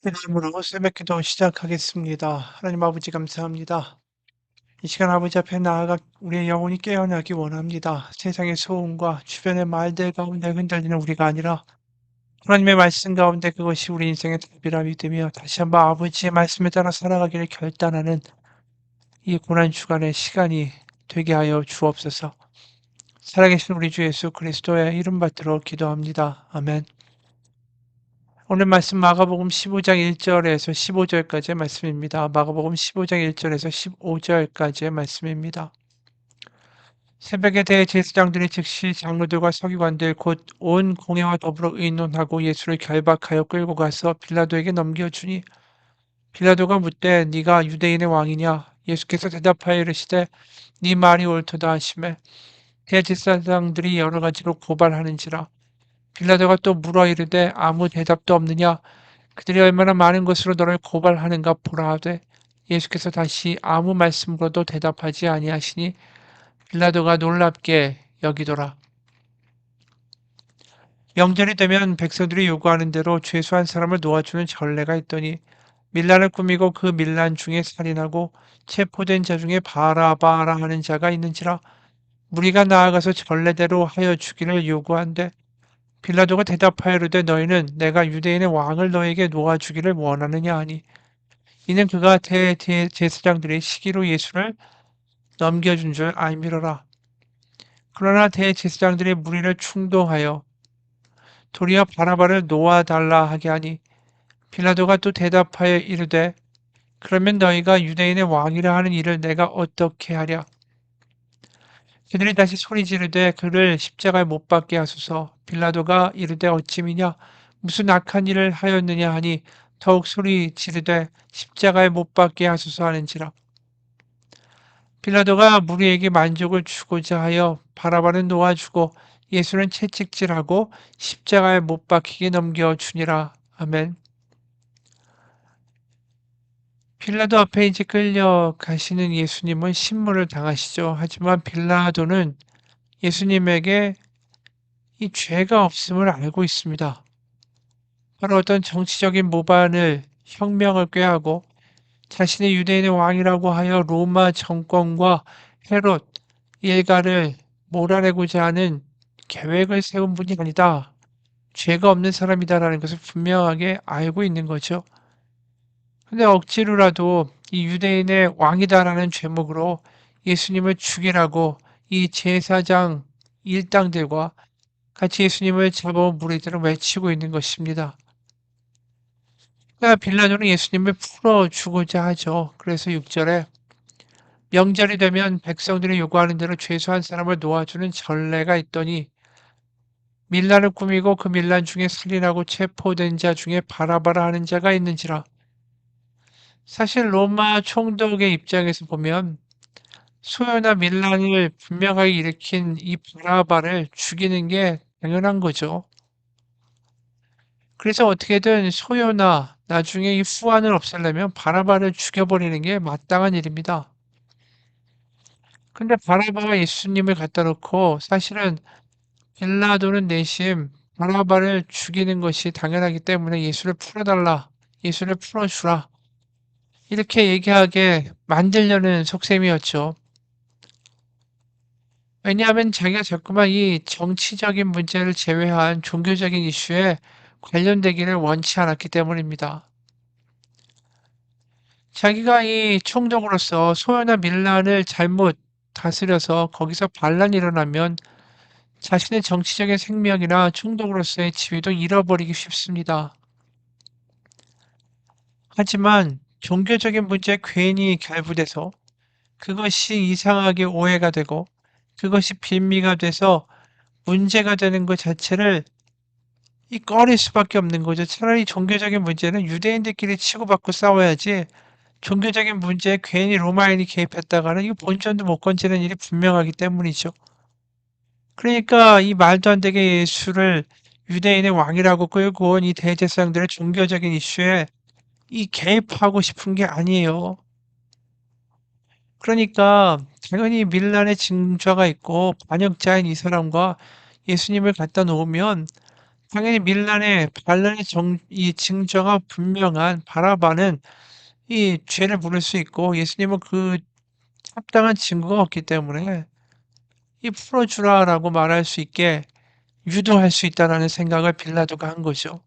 이름으로 새벽기도 시작하겠습니다. 하나님 아버지 감사합니다. 이 시간 아버지 앞에 나아가 우리의 영혼이 깨어나기 원합니다. 세상의 소음과 주변의 말들 가운데 흔들리는 우리가 아니라 하나님의 말씀 가운데 그것이 우리 인생의 답이라 믿으며 다시 한번 아버지의 말씀에 따라 살아가기를 결단하는 이 고난 주간의 시간이 되게 하여 주옵소서. 살아계신 우리 주 예수 그리스도의 이름 받들어 기도합니다. 아멘. 오늘 말씀 마가복음 15장 1절에서 15절까지의 말씀입니다. 마가복음 15장 1절에서 15절까지의 말씀입니다. 새벽에 대제사장들이 즉시 장로들과 서기관들 곧 온 공회와 더불어 의논하고 예수를 결박하여 끌고 가서 빌라도에게 넘겨주니 빌라도가 묻되 네가 유대인의 왕이냐? 예수께서 대답하여 이르시되 네 말이 옳도다 하시매 대제사장들이 여러 가지로 고발하는지라 빌라도가 또 물어 이르되 아무 대답도 없느냐? 그들이 얼마나 많은 것으로 너를 고발하는가 보라 하되 예수께서 다시 아무 말씀으로도 대답하지 아니하시니 빌라도가 놀랍게 여기더라. 명절이 되면 백성들이 요구하는 대로 죄수한 사람을 놓아주는 전례가 있더니 밀란을 꾸미고 그 밀란 중에 살인하고 체포된 자 중에 바라바라 하는 자가 있는지라 무리가 나아가서 전례대로 하여 주기를 요구한대 빌라도가 대답하여 이르되 너희는 내가 유대인의 왕을 너에게 놓아주기를 원하느냐 하니 이는 그가 대제사장들의 시기로 예수를 넘겨준 줄 알미러라. 그러나 대제사장들이 무리를 충동하여 도리어 바라바를 놓아달라 하게 하니 빌라도가 또 대답하여 이르되 그러면 너희가 유대인의 왕이라 하는 일을 내가 어떻게 하랴? 그들이 다시 소리 지르되 그를 십자가에 못 박게 하소서. 빌라도가 이르되 어찌미냐 무슨 악한 일을 하였느냐 하니 더욱 소리 지르되 십자가에 못 박게 하소서 하는지라. 빌라도가 무리에게 만족을 주고자 하여 바라바는 놓아주고 예수는 채찍질하고 십자가에 못 박히게 넘겨주니라. 아멘. 빌라도 앞에 이제 끌려가시는 예수님은 신문을 당하시죠. 하지만 빌라도는 예수님에게 이 죄가 없음을 알고 있습니다. 바로 어떤 정치적인 모반을 혁명을 꾀하고 자신의 유대인의 왕이라고 하여 로마 정권과 헤롯 일가를 몰아내고자 하는 계획을 세운 분이 아니다. 죄가 없는 사람이다라는 것을 분명하게 알고 있는 거죠. 근데 억지로라도 이 유대인의 왕이다라는 제목으로 예수님을 죽이라고 이 제사장 일당들과 같이 예수님을 잡아온 무리들을 외치고 있는 것입니다. 그러니까 빌라도는 예수님을 풀어주고자 하죠. 그래서 6절에 명절이 되면 백성들이 요구하는 대로 죄수한 사람을 놓아주는 전례가 있더니 밀란을 꾸미고 그 밀란 중에 살인하고 체포된 자 중에 바라바라 하는 자가 있는지라. 사실 로마 총독의 입장에서 보면 소요나 밀란을 분명하게 일으킨 이 바라바를 죽이는 게 당연한 거죠. 그래서 어떻게든 소요나 나중에 이 후환을 없애려면 바라바를 죽여버리는 게 마땅한 일입니다. 근데 바라바가 예수님을 갖다 놓고 사실은 빌라도는 내심 바라바를 죽이는 것이 당연하기 때문에 예수를 풀어달라, 예수를 풀어주라 이렇게 얘기하게 만들려는 속셈이었죠. 왜냐하면 자기가 자꾸만 이 정치적인 문제를 제외한 종교적인 이슈에 관련되기를 원치 않았기 때문입니다. 자기가 이 총독으로서 소요나 밀란을 잘못 다스려서 거기서 반란이 일어나면 자신의 정치적인 생명이나 총독으로서의 지위도 잃어버리기 쉽습니다. 하지만 종교적인 문제에 괜히 결부돼서 그것이 이상하게 오해가 되고 그것이 빌미가 돼서 문제가 되는 것 자체를 이 꺼릴 수밖에 없는 거죠. 차라리 종교적인 문제는 유대인들끼리 치고받고 싸워야지 종교적인 문제에 괜히 로마인이 개입했다가는 이거 본전도 못 건지는 일이 분명하기 때문이죠. 그러니까 이 말도 안 되게 예수를 유대인의 왕이라고 끌고 온 이 대제사장들의 종교적인 이슈에 이 개입하고 싶은 게 아니에요. 그러니까 당연히 밀란의 징조가 있고 반역자인 이 사람과 예수님을 갖다 놓으면 당연히 밀란의 반란의 이 증거가 분명한 바라바는 이 죄를 물을 수 있고 예수님은 그 합당한 증거가 없기 때문에 이 "풀어주라."라고 말할 수 있게 유도할 수 있다라는 생각을 빌라도가 한 거죠.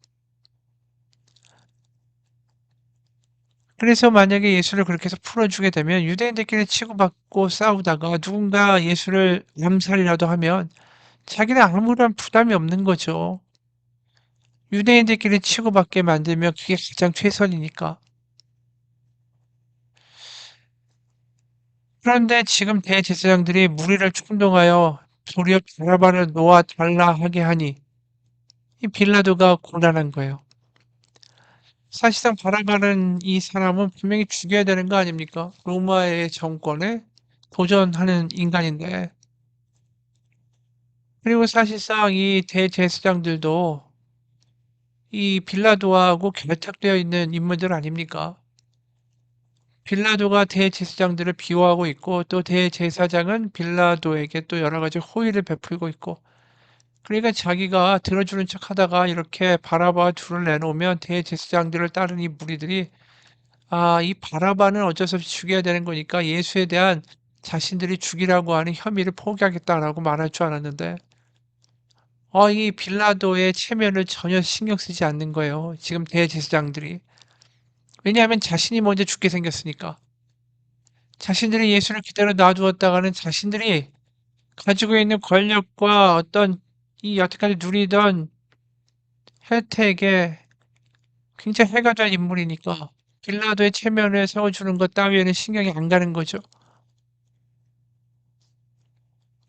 그래서 만약에 예수를 그렇게 해서 풀어주게 되면 유대인들끼리 치고받고 싸우다가 누군가 예수를 암살이라도 하면 자기는 아무런 부담이 없는 거죠. 유대인들끼리 치고받게 만들면 그게 가장 최선이니까. 그런데 지금 대제사장들이 무리를 충동하여 도리어 바라바를 놓아 달라 하게 하니 이 빌라도가 곤란한 거예요. 사실상 바라바는 이 사람은 분명히 죽여야 되는 거 아닙니까? 로마의 정권에 도전하는 인간인데. 그리고 사실상 이 대제사장들도 이 빌라도하고 결탁되어 있는 인물들 아닙니까? 빌라도가 대제사장들을 비호하고 있고 또 대제사장은 빌라도에게 또 여러 가지 호의를 베풀고 있고 그러니까 자기가 들어주는 척 하다가 이렇게 바라바 둘을 내놓으면 대제사장들을 따른 이 무리들이 아, 이 바라바는 어쩔 수 없이 죽여야 되는 거니까 예수에 대한 자신들이 죽이라고 하는 혐의를 포기하겠다라고 말할 줄 알았는데 이 빌라도의 체면을 전혀 신경 쓰지 않는 거예요. 지금 대제사장들이. 왜냐하면 자신이 먼저 죽게 생겼으니까. 자신들이 예수를 그대로 놔두었다가는 자신들이 가지고 있는 권력과 어떤 이 여태까지 누리던 혜택에 굉장히 해가 될 인물이니까 빌라도의 체면을 세워주는 것 따위에는 신경이 안 가는 거죠.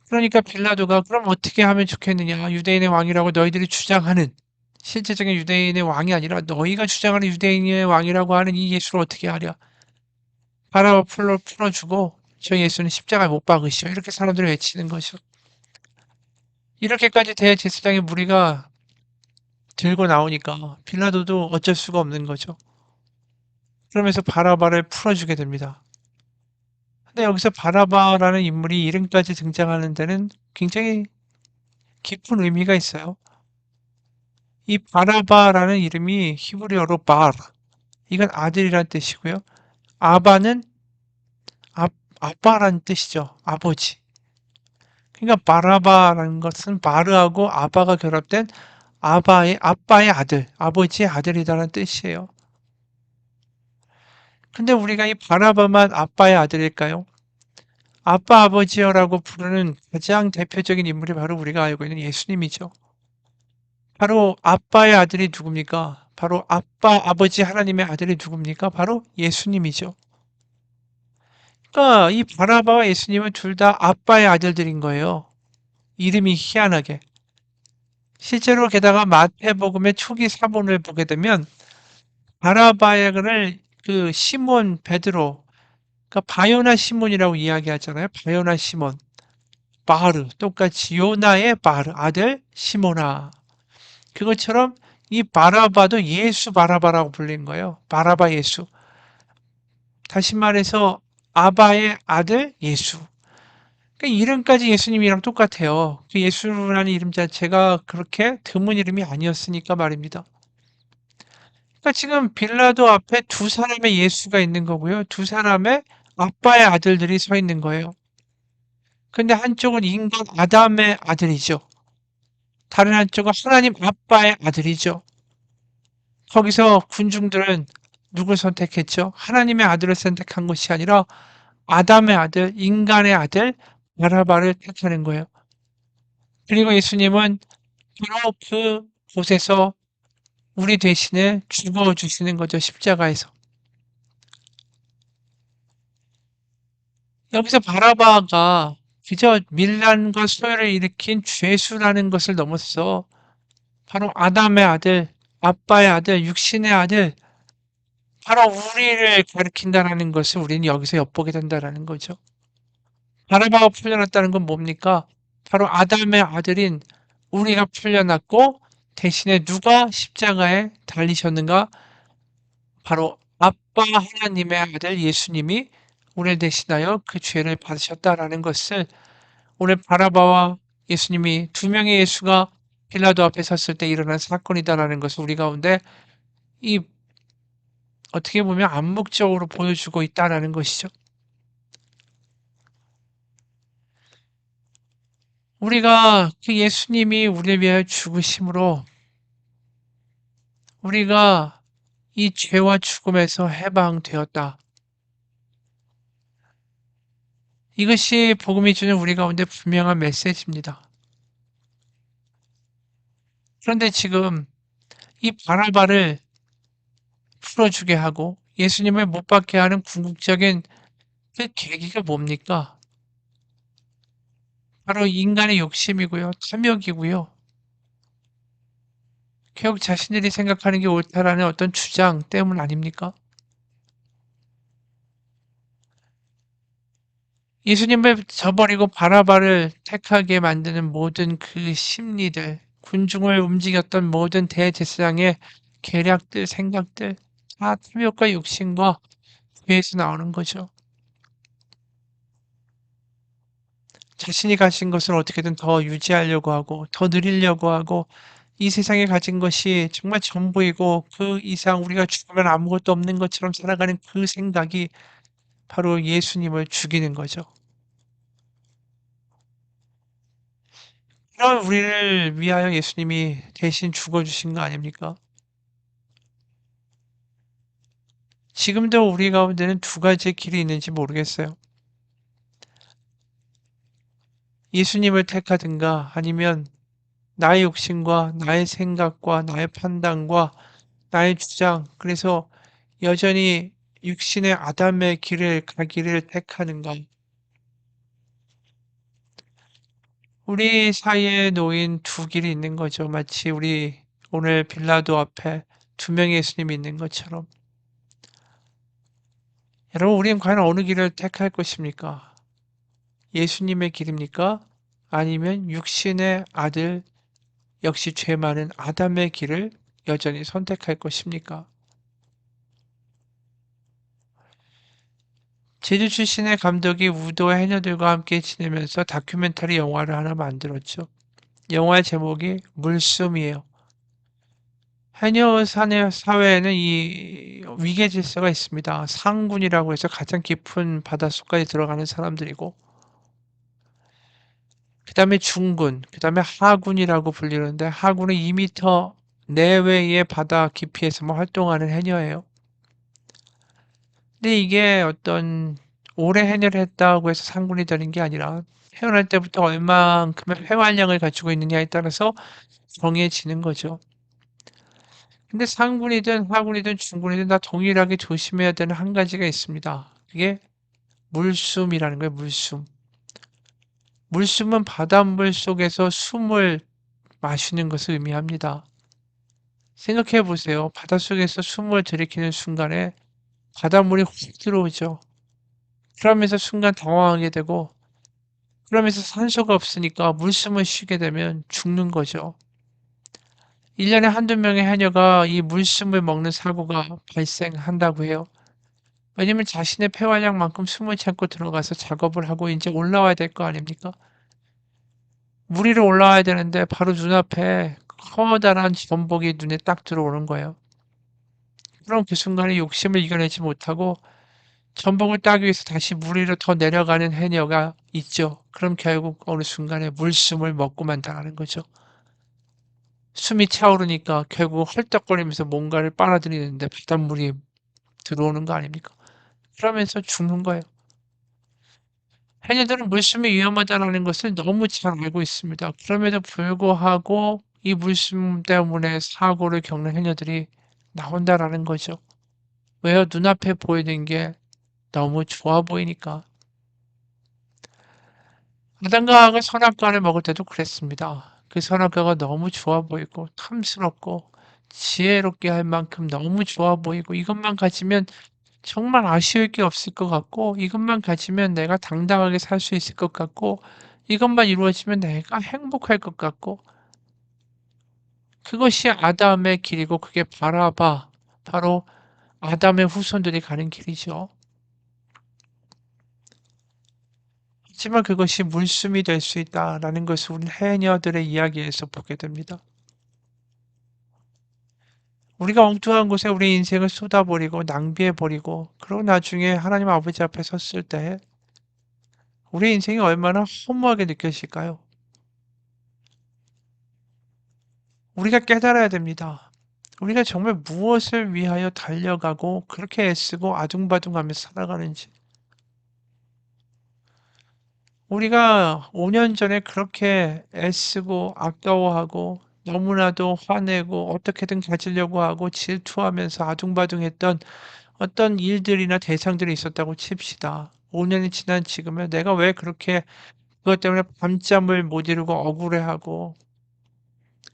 그러니까 빌라도가 그럼 어떻게 하면 좋겠느냐. 유대인의 왕이라고 너희들이 주장하는 실제적인 유대인의 왕이 아니라 너희가 주장하는 유대인의 왕이라고 하는 이 예수를 어떻게 하랴. 바라바 풀어주고 저 예수는 십자가에 못 박으시오. 이렇게 사람들이 외치는 거죠. 이렇게까지 대제사장의 무리가 들고 나오니까 빌라도도 어쩔 수가 없는 거죠. 그러면서 바라바를 풀어주게 됩니다. 근데 여기서 바라바라는 인물이 이름까지 등장하는 데는 굉장히 깊은 의미가 있어요. 이 바라바라는 이름이 히브리어로 발, 이건 아들이란 뜻이고요. 아바는 아빠라는 뜻이죠. 아버지. 그러니까 바라바라는 것은 바르하고 아바가 결합된 아빠의 아들, 아버지의 아들이다라는 뜻이에요. 근데 우리가 이 바라바만 아빠의 아들일까요? 아빠 아버지여라고 부르는 가장 대표적인 인물이 바로 우리가 알고 있는 예수님이죠. 바로 아빠의 아들이 누굽니까? 바로 아빠 아버지 하나님의 아들이 누굽니까? 바로 예수님이죠. 그러니까 이 바나바와 예수님은 둘 다 아빠의 아들들인 거예요. 이름이 희한하게. 실제로 게다가 마태복음의 초기 사본을 보게 되면 바나바를 그 시몬 베드로, 그러니까 바요나 시몬이라고 이야기하잖아요. 바요나 시몬, 바르, 똑같이 요나의 바르, 아들 시몬아. 그것처럼 이 바라바도 예수 바라바라고 불린 거예요. 바라바 예수. 다시 말해서 아바의 아들 예수. 그러니까 이름까지 예수님이랑 똑같아요. 그 예수라는 이름 자체가 그렇게 드문 이름이 아니었으니까 말입니다. 그러니까 지금 빌라도 앞에 두 사람의 예수가 있는 거고요. 두 사람의 아빠의 아들들이 서 있는 거예요. 근데 한쪽은 인간 아담의 아들이죠. 다른 한쪽은 하나님 아빠의 아들이죠. 거기서 군중들은 누굴 선택했죠? 하나님의 아들을 선택한 것이 아니라 아담의 아들, 인간의 아들 바라바를 택하는 거예요. 그리고 예수님은 바로 그 곳에서 우리 대신에 죽어 주시는 거죠. 십자가에서. 여기서 바라바가 그저 밀란과 소요를 일으킨 죄수라는 것을 넘어서 바로 아담의 아들, 아빠의 아들, 육신의 아들, 바로 우리를 가리킨다라는 것을 우리는 여기서 엿보게 된다라는 거죠. 바라바가 풀려났다는 건 뭡니까? 바로 아담의 아들인 우리가 풀려났고 대신에 누가 십자가에 달리셨는가? 바로 아빠 하나님의 아들 예수님이 우리를 대신하여 그 죄를 받으셨다라는 것을 오늘 바라바와 예수님이 두 명의 예수가 빌라도 앞에 섰을 때 일어난 사건이다라는 것을 우리 가운데 이 어떻게 보면 암묵적으로 보여주고 있다라는 것이죠. 우리가 그 예수님이 우리를 위하여 죽으심으로 우리가 이 죄와 죽음에서 해방되었다. 이것이 복음이 주는 우리 가운데 분명한 메시지입니다. 그런데 지금 이 바라바를 풀어주게 하고 예수님을 못 박게 하는 궁극적인 그 계기가 뭡니까? 바로 인간의 욕심이고요. 탐욕이고요. 결국 자신들이 생각하는 게 옳다라는 어떤 주장 때문 아닙니까? 예수님을 저버리고 바라바를 택하게 만드는 모든 그 심리들, 군중을 움직였던 모든 대제사장의 계략들, 생각들, 다 탐욕과 욕심과 죄에서 나오는 거죠. 자신이 가진 것을 어떻게든 더 유지하려고 하고, 더 누리려고 하고, 이 세상에 가진 것이 정말 전부이고, 그 이상 우리가 죽으면 아무것도 없는 것처럼 살아가는 그 생각이 바로 예수님을 죽이는 거죠. 그런 우리를 위하여 예수님이 대신 죽어주신 거 아닙니까? 지금도 우리 가운데는 두 가지의 길이 있는지 모르겠어요. 예수님을 택하든가 아니면 나의 욕심과 나의 생각과 나의 판단과 나의 주장, 그래서 여전히 육신의 아담의 길을 가기를 택하는가. 우리 사이에 놓인 두 길이 있는 거죠. 마치 우리 오늘 빌라도 앞에 두 명의 예수님이 있는 것처럼. 여러분, 우리는 과연 어느 길을 택할 것입니까? 예수님의 길입니까? 아니면 육신의 아들, 역시 죄 많은 아담의 길을 여전히 선택할 것입니까? 제주 출신의 감독이 우도와 해녀들과 함께 지내면서 다큐멘터리 영화를 하나 만들었죠. 영화의 제목이 물숨이에요. 해녀 산의 사회에는 이 위계 질서가 있습니다. 상군이라고 해서 가장 깊은 바닷속까지 들어가는 사람들이고, 그 다음에 중군, 그 다음에 하군이라고 불리는데, 하군은 2m 내외의 바다 깊이에서만 활동하는 해녀예요. 근데 이게 어떤 오래 해녀를 했다고 해서 상군이 되는 게 아니라 태어날 때부터 얼만큼의 회활량을 가지고 있느냐에 따라서 정해지는 거죠. 근데 상군이든 하군이든 중군이든 다 동일하게 조심해야 되는 한 가지가 있습니다. 그게 물숨이라는 거예요, 물숨. 물숨은 바닷물 속에서 숨을 마시는 것을 의미합니다. 생각해 보세요. 바닷속에서 숨을 들이키는 순간에 바닷물이 훅 들어오죠. 그러면서 순간 당황하게 되고, 그러면서 산소가 없으니까 물숨을 쉬게 되면 죽는 거죠. 1년에 한두 명의 해녀가 이 물숨을 먹는 사고가 발생한다고 해요. 왜냐면 자신의 폐활량만큼 숨을 참고 들어가서 작업을 하고 이제 올라와야 될 거 아닙니까? 물 위로 올라와야 되는데 바로 눈앞에 커다란 전복이 눈에 딱 들어오는 거예요. 그럼 그 순간에 욕심을 이겨내지 못하고 전복을 따기 위해서 다시 물 위로 더 내려가는 해녀가 있죠. 그럼 결국 어느 순간에 물숨을 먹고만 당하는 거죠. 숨이 차오르니까 결국 헐떡거리면서 뭔가를 빨아들이는데 바닷물이 들어오는 거 아닙니까? 그러면서 죽는 거예요. 해녀들은 물숨이 위험하다는 것을 너무 잘 알고 있습니다. 그럼에도 불구하고 이 물숨 때문에 사고를 겪는 해녀들이 나온다라는 거죠. 왜요? 눈앞에 보이는 게 너무 좋아 보이니까. 아담과 하가 선악과를 먹을 때도 그랬습니다. 그 선악과가 너무 좋아 보이고 탐스럽고 지혜롭게 할 만큼 너무 좋아 보이고 이것만 가지면 정말 아쉬울 게 없을 것 같고 이것만 가지면 내가 당당하게 살 수 있을 것 같고 이것만 이루어지면 내가 행복할 것 같고 그것이 아담의 길이고 그게 바라바 바로 아담의 후손들이 가는 길이죠. 하지만 그것이 물숨이 될 수 있다라는 것을 우리 해녀들의 이야기에서 보게 됩니다. 우리가 엉뚱한 곳에 우리 인생을 쏟아버리고 낭비해버리고 그러고 나중에 하나님 아버지 앞에 섰을 때 우리 인생이 얼마나 허무하게 느껴질까요? 우리가 깨달아야 됩니다. 우리가 정말 무엇을 위하여 달려가고 그렇게 애쓰고 아둥바둥하며 살아가는지. 우리가 5년 전에 그렇게 애쓰고 아까워하고 너무나도 화내고 어떻게든 가지려고 하고 질투하면서 아둥바둥했던 어떤 일들이나 대상들이 있었다고 칩시다. 5년이 지난 지금은 내가 왜 그렇게 그것 때문에 밤잠을 못 이루고 억울해하고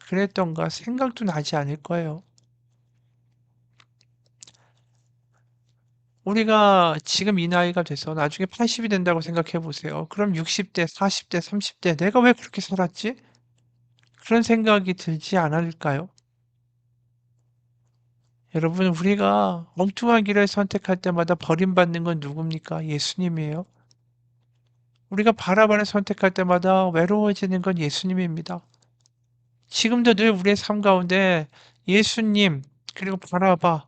그랬던가 생각도 나지 않을 거예요. 우리가 지금 이 나이가 돼서 나중에 80이 된다고 생각해 보세요. 그럼 60대, 40대, 30대 내가 왜 그렇게 살았지? 그런 생각이 들지 않을까요? 여러분, 우리가 엉뚱한 길을 선택할 때마다 버림받는 건 누굽니까? 예수님이에요. 우리가 바라바를 선택할 때마다 외로워지는 건 예수님입니다. 지금도 늘 우리의 삶 가운데 예수님, 그리고 바라바,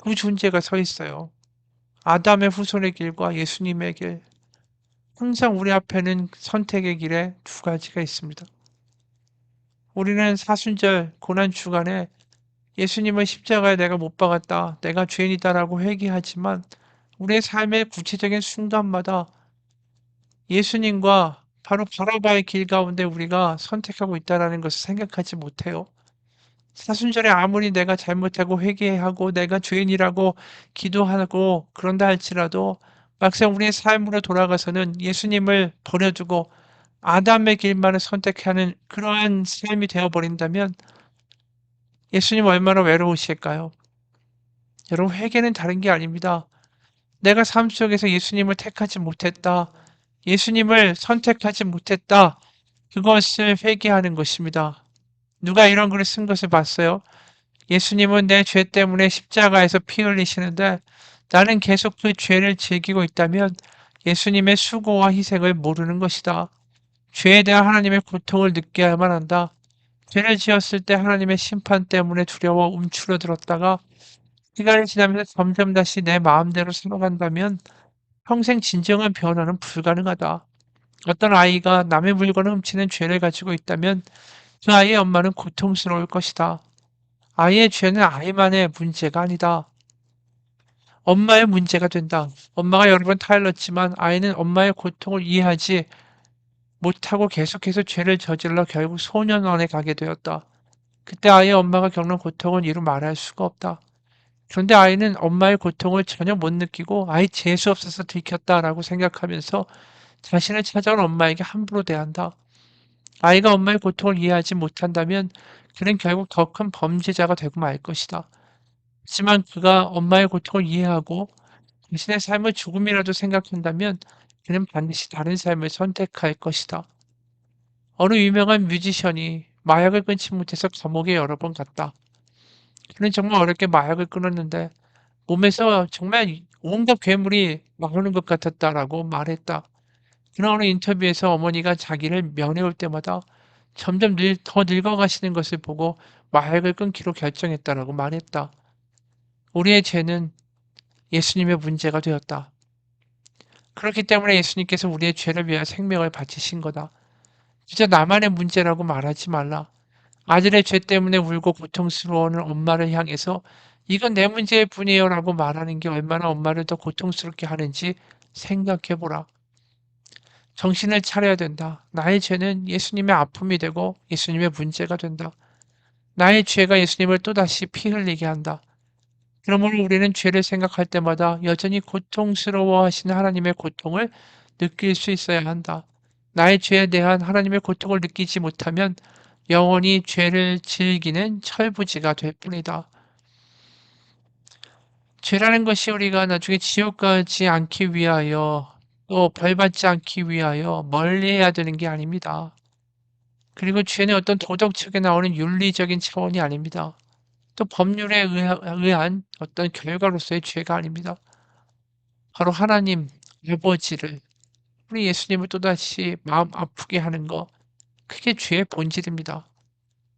그 존재가 서 있어요. 아담의 후손의 길과 예수님의 길. 항상 우리 앞에는 선택의 길에 두 가지가 있습니다. 우리는 사순절 고난 주간에 예수님을 십자가에 내가 못 박았다, 내가 죄인이다라고 회개하지만 우리의 삶의 구체적인 순간마다 예수님과 바로 바라바의 길 가운데 우리가 선택하고 있다는 것을 생각하지 못해요. 사순절에 아무리 내가 잘못하고 회개하고 내가 죄인이라고 기도하고 그런다 할지라도 막상 우리의 삶으로 돌아가서는 예수님을 버려두고 아담의 길만을 선택하는 그러한 삶이 되어버린다면 예수님 얼마나 외로우실까요? 여러분, 회개는 다른 게 아닙니다. 내가 삶 속에서 예수님을 택하지 못했다. 예수님을 선택하지 못했다. 그것을 회개하는 것입니다. 누가 이런 글을 쓴 것을 봤어요? 예수님은 내 죄 때문에 십자가에서 피 흘리시는데 나는 계속 그 죄를 즐기고 있다면 예수님의 수고와 희생을 모르는 것이다. 죄에 대한 하나님의 고통을 느껴야만 한다. 죄를 지었을 때 하나님의 심판 때문에 두려워 움츠러들었다가 시간이 지나면서 점점 다시 내 마음대로 살아간다면 평생 진정한 변화는 불가능하다. 어떤 아이가 남의 물건을 훔치는 죄를 가지고 있다면 그 아이의 엄마는 고통스러울 것이다. 아이의 죄는 아이만의 문제가 아니다. 엄마의 문제가 된다. 엄마가 여러 번 타일렀지만 아이는 엄마의 고통을 이해하지 못하고 계속해서 죄를 저질러 결국 소년원에 가게 되었다. 그때 아이의 엄마가 겪는 고통은 이루 말할 수가 없다. 그런데 아이는 엄마의 고통을 전혀 못 느끼고 아이 재수 없어서 들켰다라고 생각하면서 자신을 찾아온 엄마에게 함부로 대한다. 아이가 엄마의 고통을 이해하지 못한다면 그는 결국 더 큰 범죄자가 되고 말 것이다. 하지만 그가 엄마의 고통을 이해하고 자신의 삶을 조금이라도 생각한다면 그는 반드시 다른 삶을 선택할 것이다. 어느 유명한 뮤지션이 마약을 끊지 못해서 감옥에 여러 번 갔다. 그는 정말 어렵게 마약을 끊었는데 몸에서 정말 온갖 괴물이 나오는 것 같았다라고 말했다. 그러나 어느 인터뷰에서 어머니가 자기를 면회올 때마다 점점 더 늙어가시는 것을 보고 마약을 끊기로 결정했다라고 말했다. 우리의 죄는 예수님의 문제가 되었다. 그렇기 때문에 예수님께서 우리의 죄를 위하여 생명을 바치신 거다. 진짜 나만의 문제라고 말하지 말라. 아들의 죄 때문에 울고 고통스러워하는 엄마를 향해서 이건 내 문제일 뿐이에요라고 말하는 게 얼마나 엄마를 더 고통스럽게 하는지 생각해 보라. 정신을 차려야 된다. 나의 죄는 예수님의 아픔이 되고 예수님의 문제가 된다. 나의 죄가 예수님을 또다시 피 흘리게 한다. 그러므로 우리는 죄를 생각할 때마다 여전히 고통스러워 하시는 하나님의 고통을 느낄 수 있어야 한다. 나의 죄에 대한 하나님의 고통을 느끼지 못하면 영원히 죄를 즐기는 철부지가 될 뿐이다. 죄라는 것이 우리가 나중에 지옥 가지 않기 위하여 또 벌받지 않기 위하여 멀리해야 되는 게 아닙니다. 그리고 죄는 어떤 도덕책에 나오는 윤리적인 차원이 아닙니다. 또 법률에 의한 어떤 결과로서의 죄가 아닙니다. 바로 하나님 아버지를 우리 예수님을 또다시 마음 아프게 하는 거, 그게 죄의 본질입니다.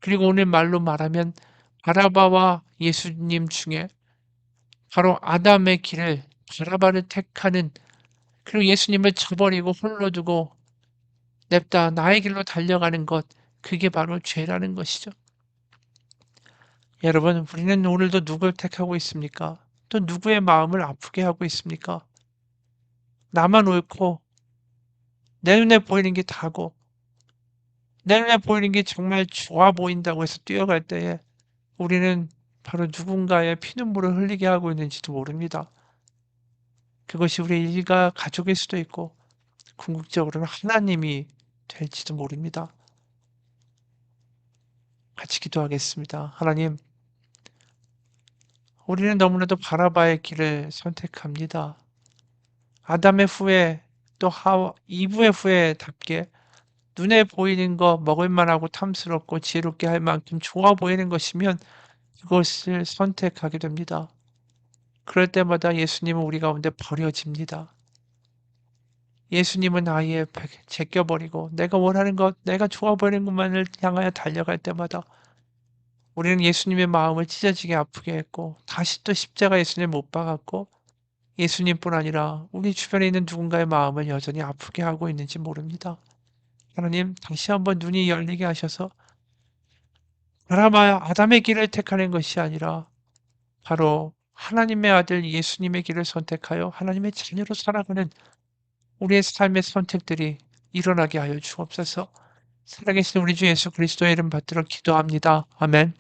그리고 오늘 말로 말하면 바라바와 예수님 중에 바로 아담의 길을, 바라바를 택하는, 그리고 예수님을 저버리고 홀로 두고 냅다 나의 길로 달려가는 것, 그게 바로 죄라는 것이죠. 여러분, 우리는 오늘도 누굴 택하고 있습니까? 또 누구의 마음을 아프게 하고 있습니까? 나만 옳고 내 눈에 보이는 게 다고 내 눈에 보이는 게 정말 좋아 보인다고 해서 뛰어갈 때에 우리는 바로 누군가의 피눈물을 흘리게 하고 있는지도 모릅니다. 그것이 우리 일가 가족일 수도 있고 궁극적으로는 하나님이 될지도 모릅니다. 같이 기도하겠습니다. 하나님, 우리는 너무나도 바라바의 길을 선택합니다. 아담의 후에 또 하와 이브의 후에답게 눈에 보이는 거 먹을 만하고 탐스럽고 지혜롭게 할 만큼 좋아 보이는 것이면 그것을 선택하게 됩니다. 그럴 때마다 예수님은 우리 가운데 버려집니다. 예수님은 아예 제껴버리고 내가 원하는 것, 내가 좋아 보이는 것만을 향하여 달려갈 때마다 우리는 예수님의 마음을 찢어지게 아프게 했고 다시 또 십자가 예수님 못 박았고 예수님뿐 아니라 우리 주변에 있는 누군가의 마음을 여전히 아프게 하고 있는지 모릅니다. 하나님 다시 한번 눈이 열리게 하셔서 바라봐야 아담의 길을 택하는 것이 아니라 바로 하나님의 아들 예수님의 길을 선택하여 하나님의 자녀로 살아가는 우리의 삶의 선택들이 일어나게 하여 주옵소서. 살아계신 우리 주 예수 그리스도의 이름 받들어 기도합니다. 아멘.